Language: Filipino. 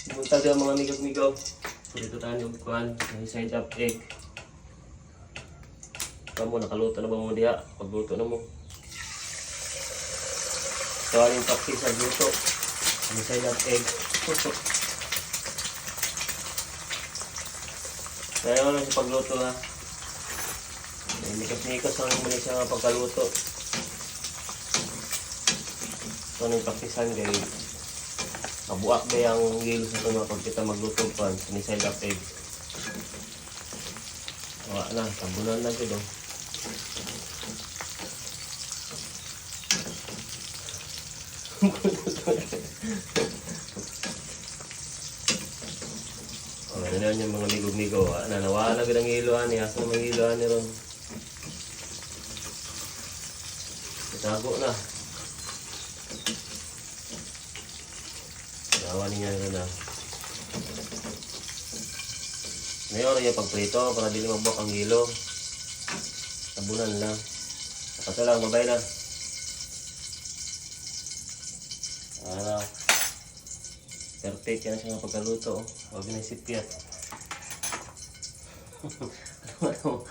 Pumunta dyan mga migaw-migaw. Dito tayo yung kuhan, yung side up egg. Kamu, nakaluto na ba mo diha? Pagluto na mo. Ito yung practice sa luto. Yung side up egg. Kaya lang sa pagluto ha. Mikas-mikas lang muna siya pagkaluto. Ito yung practicean kay mabuak ba yung gilo sa ito pag kita magluto pa sa side up egg. Wala na, tabunan na ito. Ano na yung mga migog-migo. Nawala na ang iluhan niya. Asa na mga iluhan niya ron. Itago na. Nawa niya ron na. Ngayon yung pagprito para dili mabuak ang hilo. Tabunan lang. Kaso lang, babay na. Perfect yan siya nga pagkaluto. Huwag na isipyat. Ano